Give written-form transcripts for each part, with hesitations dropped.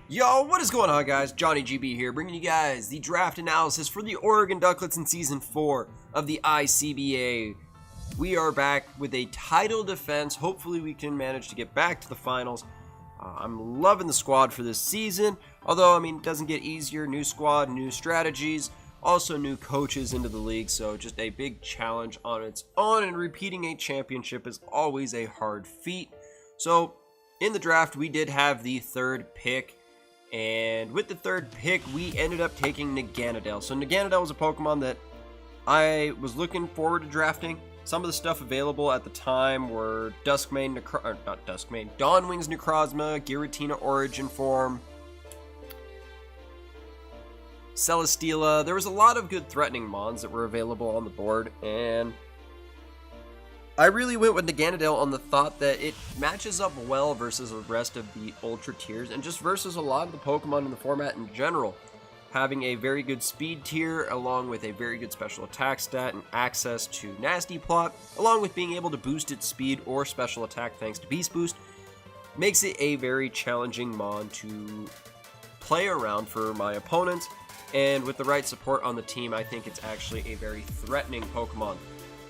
Yo, what is going on, guys? Johnny GB here, bringing you guys the draft analysis for the Oregon Duckletts in Season 4 of the ICBA. We are back with a title defense. Hopefully we can manage to get back to the finals. I'm loving the squad for this season, although, I mean, it doesn't get easier. New squad, new strategies, also new coaches into the league, so just a big challenge on its own, and repeating a championship is always a hard feat. So, in the draft, we did have the third pick. And with the third pick, we ended up taking Naganadel. So Naganadel was a Pokemon that I was looking forward to drafting. Some of the stuff available at the time were Dawnwing's Necrozma, Giratina Origin Form, Celesteela. There was a lot of good threatening mons that were available on the board, and I really went with Naganadel on the thought that it matches up well versus the rest of the Ultra tiers, and just versus a lot of the Pokemon in the format in general. Having a very good speed tier, along with a very good special attack stat and access to Nasty Plot, along with being able to boost its speed or special attack thanks to Beast Boost, makes it a very challenging mon to play around for my opponents, and with the right support on the team, I think it's actually a very threatening Pokemon.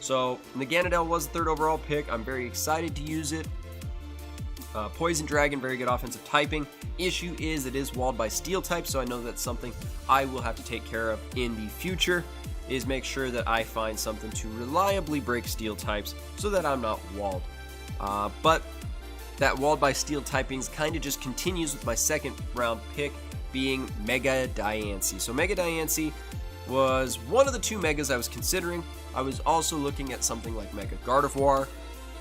So, Naganadel was the third overall pick. I'm very excited to use it. Poison Dragon, very good offensive typing. Issue is it is walled by Steel type, so I know that's something I will have to take care of in the future, is make sure that I find something to reliably break Steel types so that I'm not walled. But that walled by Steel typings kind of just continues with my second round pick being Mega Diancie. So Mega Diancie was one of the two Megas I was considering. I was also looking at something like Mega Gardevoir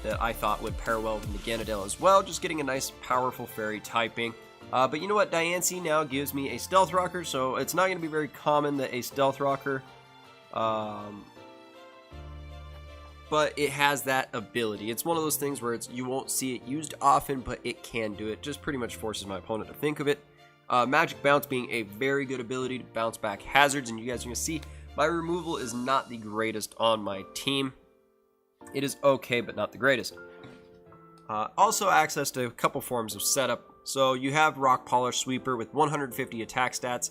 that I thought would pair well with Naganadel as well, just getting a nice powerful fairy typing. But you know what, Diancie now gives me a Stealth Rocker, so it's not going to be very common that a Stealth Rocker, but it has that ability. It's one of those things where you won't see it used often, but it can do it. Just pretty much forces my opponent to think of it. Magic Bounce being a very good ability to bounce back hazards, and you guys are going to see my removal is not the greatest on my team. It is okay, but not the greatest. Also access to a couple forms of setup. So you have Rock Polish Sweeper with 150 attack stats.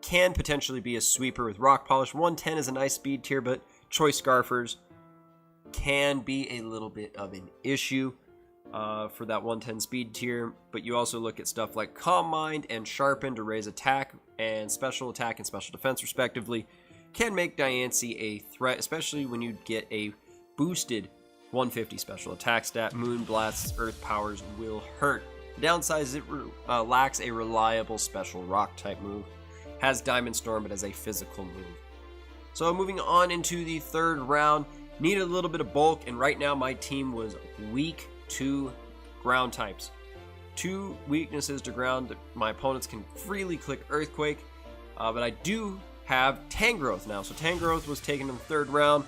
Can potentially be a sweeper with Rock Polish. 110 is a nice speed tier, but Choice Scarfers can be a little bit of an issue for that 110 speed tier. But you also look at stuff like Calm Mind and Sharpen to raise attack and special defense respectively. Can make Diancie a threat, especially when you get a boosted 150 special attack stat. Moonblast's Earth Powers will hurt. The downside is it lacks a reliable special rock type move. Has Diamond Storm, but as a physical move. So moving on into the third round, needed a little bit of bulk, and right now my team was weak to ground types. Two weaknesses to ground that my opponents can freely click Earthquake, but I do have Tangrowth now. So Tangrowth was taken in the third round.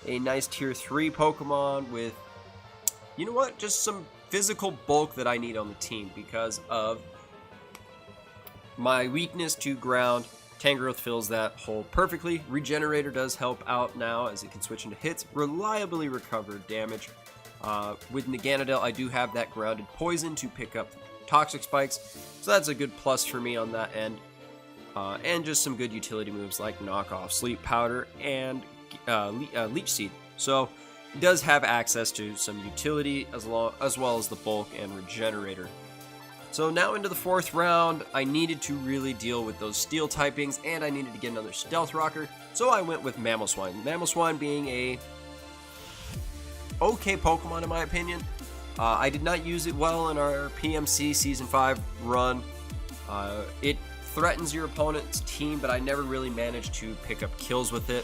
A nice tier 3 Pokemon with, you know what, just some physical bulk that I need on the team because of my weakness to ground. Tangrowth fills that hole perfectly. Regenerator does help out now as it can switch into hits. Reliably recover damage. With Naganadel, I do have that grounded poison to pick up Toxic Spikes, so that's a good plus for me on that end. And just some good utility moves like Knock Off Sleep Powder and Leech Seed. So it does have access to some utility as well as the bulk and regenerator. So now into the fourth round, I needed to really deal with those steel typings, and I needed to get another Stealth Rocker, so I went with Mamoswine. Mamoswine being a okay Pokemon in my opinion. I did not use it well in our PMC Season 5 run. It threatens your opponent's team, but I never really managed to pick up kills with it.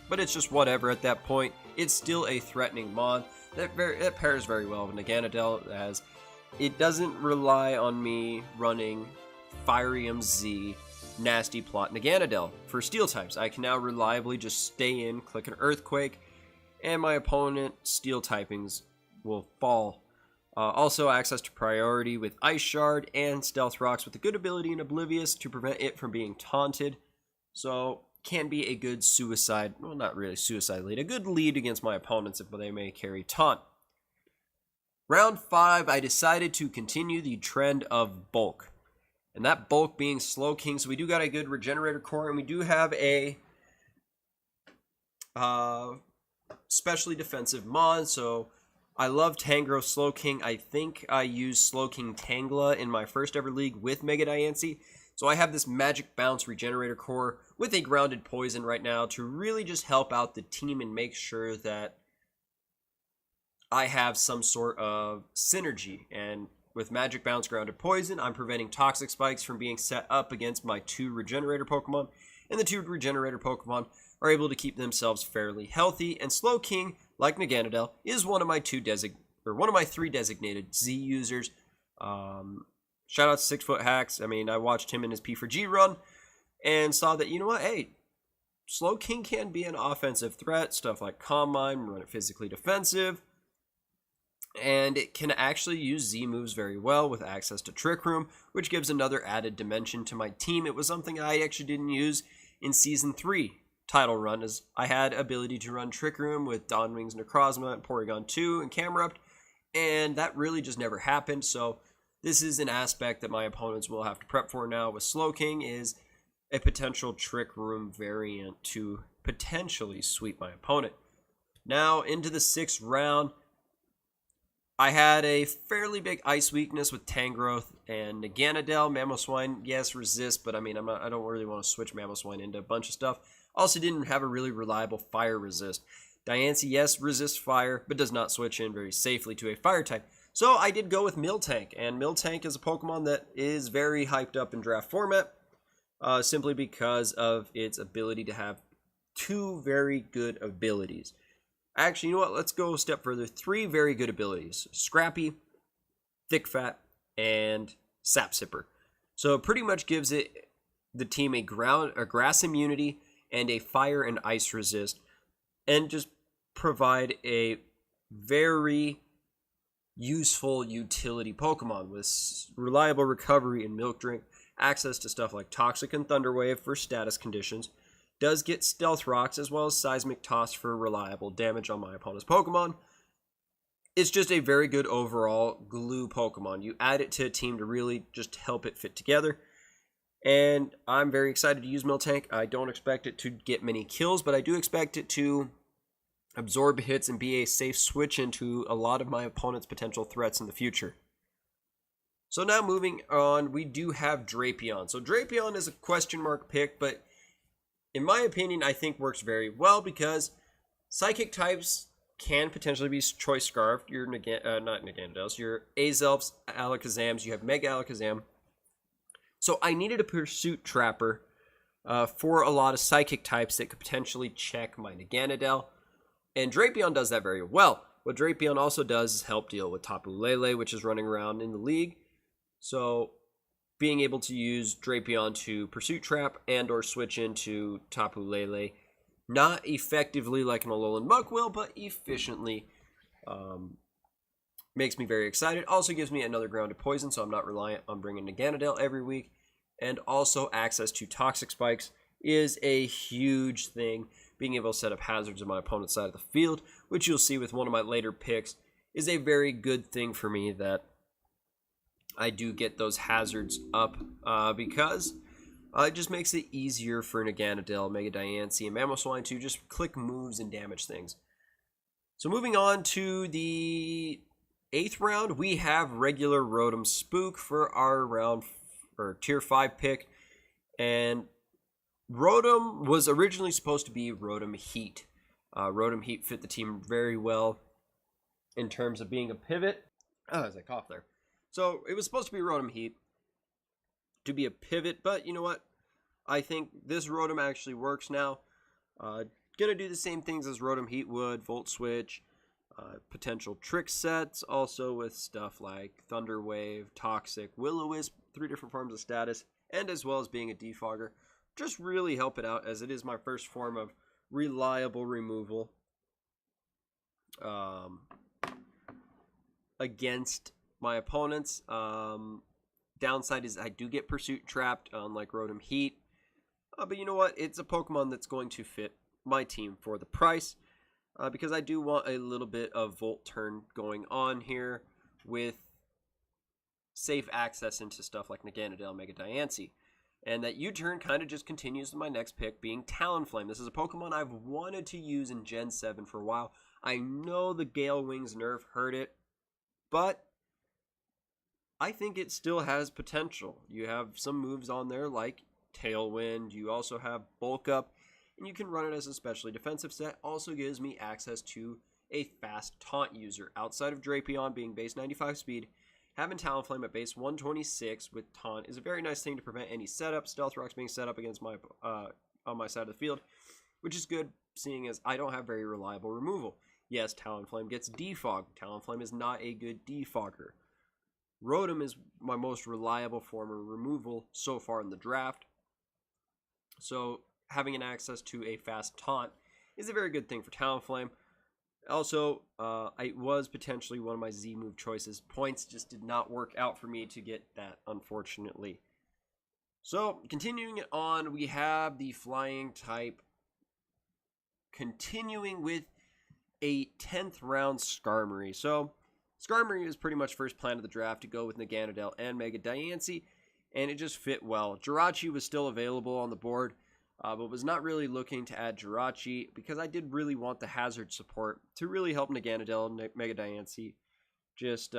But it's just whatever at that point. It's still a threatening mon that pairs very well with Naganadel, as it doesn't rely on me running Firium Z, Nasty Plot, Naganadel for steel types. I can now reliably just stay in, click an Earthquake, and my opponent's steel typings will fall. Also access to priority with Ice Shard and Stealth Rocks with a good ability in Oblivious to prevent it from being taunted. So can be a good suicide, well, not really suicide lead, a good lead against my opponents if they may carry taunt. Round 5, I decided to continue the trend of bulk. And that bulk being Slowking. So we do got a good regenerator core, and we do have a specially defensive mod. So I love Tangrowth Slowking. I think I used Slowking Tangela in my first ever league with Mega Diancie. So I have this Magic Bounce Regenerator Core with a Grounded Poison right now to really just help out the team and make sure that I have some sort of synergy. And with Magic Bounce Grounded Poison, I'm preventing Toxic Spikes from being set up against my 2 Regenerator Pokemon. And the 2 Regenerator Pokemon are able to keep themselves fairly healthy. And Slowking, like Naganadel, is one of my 3 designated Z users. Shout out to 6 Foot Hacks. I mean, I watched him in his P4G run and saw that, you know what, hey, Slowking can be an offensive threat. Stuff like Calm Mind, run it physically defensive. And it can actually use Z moves very well with access to Trick Room, which gives another added dimension to my team. It was something I actually didn't use in Season 3 title run, as I had ability to run Trick Room with Dawn Wings, Necrozma, and Porygon 2 and Camerupt, and that really just never happened. So this is an aspect that my opponents will have to prep for now with Slowking, is a potential Trick Room variant to potentially sweep my opponent. Now into the 6th round, I had a fairly big ice weakness with Tangrowth and Naganadel. Mamoswine, yes, resist, but I mean, I don't really want to switch Mamoswine into a bunch of stuff. Also didn't have a really reliable fire resist. Diancie, yes, resists fire, but does not switch in very safely to a fire type. So I did go with Miltank, and Miltank is a Pokemon that is very hyped up in draft format, simply because of its ability to have 2 very good abilities. Actually, you know what? Let's go a step further. 3 very good abilities. Scrappy, Thick Fat, and Sap Sipper. So it pretty much gives the team a grass immunity and a fire and ice resist, and just provide a very useful utility Pokemon with reliable recovery and Milk Drink, access to stuff like Toxic and Thunder Wave for status conditions, does get Stealth Rocks as well as Seismic Toss for reliable damage on my opponent's Pokemon. It's just a very good overall glue Pokemon. You add it to a team to really just help it fit together. And I'm very excited to use Miltank. I don't expect it to get many kills, but I do expect it to absorb hits and be a safe switch into a lot of my opponent's potential threats in the future. So now moving on, we do have Drapion. So Drapion is a question mark pick, but in my opinion, I think works very well because Psychic types can potentially be Choice Scarfed. Your not Naganadels, your Azelfs, Alakazams, you have Mega Alakazam. So I needed a Pursuit Trapper for a lot of Psychic types that could potentially check my Naganadel. And Drapion does that very well. What Drapion also does is help deal with Tapu Lele, which is running around in the league. So being able to use Drapion to Pursuit Trap and or switch into Tapu Lele, not effectively like an Alolan Muck will, but efficiently, makes me very excited. Also gives me another Grounded Poison, so I'm not reliant on bringing Naganadel every week. And also access to Toxic Spikes is a huge thing. Being able to set up hazards on my opponent's side of the field, which you'll see with one of my later picks, is a very good thing for me that I do get those hazards up because it just makes it easier for Naganadel, Mega Diancie, and Mamoswine to just click moves and damage things. So moving on to the 8th round, we have regular Rotom Spook for our tier 5 pick, and Rotom was originally supposed to be Rotom Heat. Rotom Heat fit the team very well in terms of being a pivot. Oh, as I cough there. So it was supposed to be Rotom Heat to be a pivot, but you know what? I think this Rotom actually works now. Gonna do the same things as Rotom Heat would, Volt Switch, potential trick sets, also with stuff like Thunder Wave, Toxic, Will-O-Wisp, 3 different forms of status, and as well as being a defogger. Just really help it out, as it is my first form of reliable removal against my opponents. Downside is I do get Pursuit Trapped, unlike Rotom Heat. But you know what? It's a Pokemon that's going to fit my team for the price. Because I do want a little bit of Volt Turn going on here. with safe access into stuff like Naganadel, Mega Diancie. And that U-turn kind of just continues to my next pick, being Talonflame. This is a Pokemon I've wanted to use in Gen 7 for a while. I know the Gale Wings nerf hurt it, but I think it still has potential. You have some moves on there like Tailwind. You also have Bulk Up, and you can run it as a specially defensive set. Also gives me access to a fast taunt user. Outside of Drapion being base 95 speed, having Talonflame at base 126 with taunt is a very nice thing to prevent any setup. Stealth Rocks being set up against my on my side of the field, which is good, seeing as I don't have very reliable removal. Yes, Talonflame gets defog. Talonflame is not a good defogger. Rotom is my most reliable form of removal so far in the draft. So having an access to a fast taunt is a very good thing for Talonflame. Also, it was potentially one of my Z move choices. Points just did not work out for me to get that, unfortunately. So, continuing it on, we have the flying type. Continuing with a 10th round Skarmory. So, Skarmory is pretty much first plan of the draft to go with Naganadel and Mega Diancie, and it just fit well. Jirachi was still available on the board, but was not really looking to add Jirachi because I did really want the hazard support to really help Naganadel and Mega Diancie just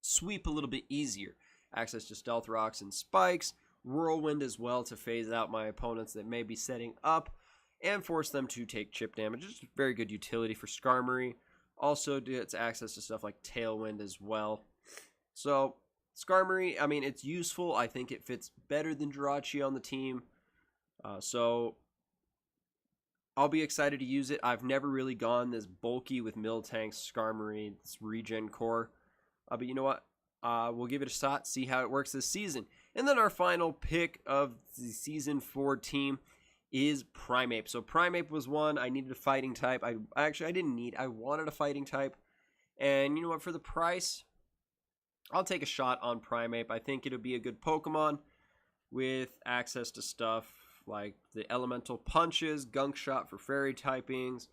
sweep a little bit easier. Access to Stealth Rocks and Spikes, Whirlwind as well to phase out my opponents that may be setting up and force them to take chip damage. Just very good utility for Skarmory. Also gets access to stuff like Tailwind as well. So Skarmory, I mean, it's useful. I think it fits better than Jirachi on the team. So I'll be excited to use it. I've never really gone this bulky with Miltank, Skarmory, this regen core. But you know what? We'll give it a shot, see how it works this season. And then our final pick of the Season 4 team is Primeape. So Primeape was one. I needed a fighting type. I wanted a fighting type. And you know what? For the price, I'll take a shot on Primeape. I think it'll be a good Pokemon with access to stuff like the Elemental Punches, Gunk Shot for Fairy typings,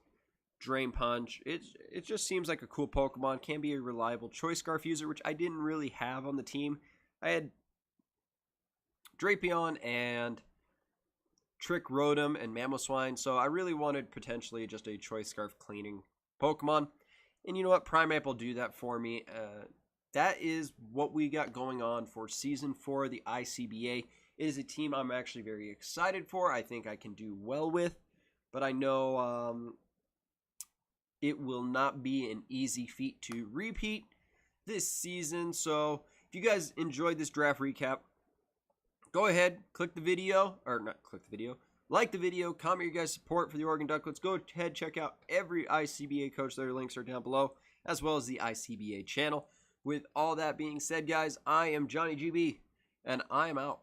Drain Punch. It just seems like a cool Pokemon. Can be a reliable Choice Scarf user, which I didn't really have on the team. I had Drapion and Trick Rotom and Mamoswine, so I really wanted potentially just a Choice Scarf cleaning Pokemon. And you know what? Primeape will do that for me. That is what we got going on for Season 4 of the ICBA. It is a team I'm actually very excited for. I think I can do well with, but I know it will not be an easy feat to repeat this season. So if you guys enjoyed this draft recap, go ahead, like the video, comment your guys' support for the Oregon Ducklets. Go ahead, check out every ICBA coach. Their links are down below, as well as the ICBA channel. With all that being said, guys, I am Johnny GB, and I am out.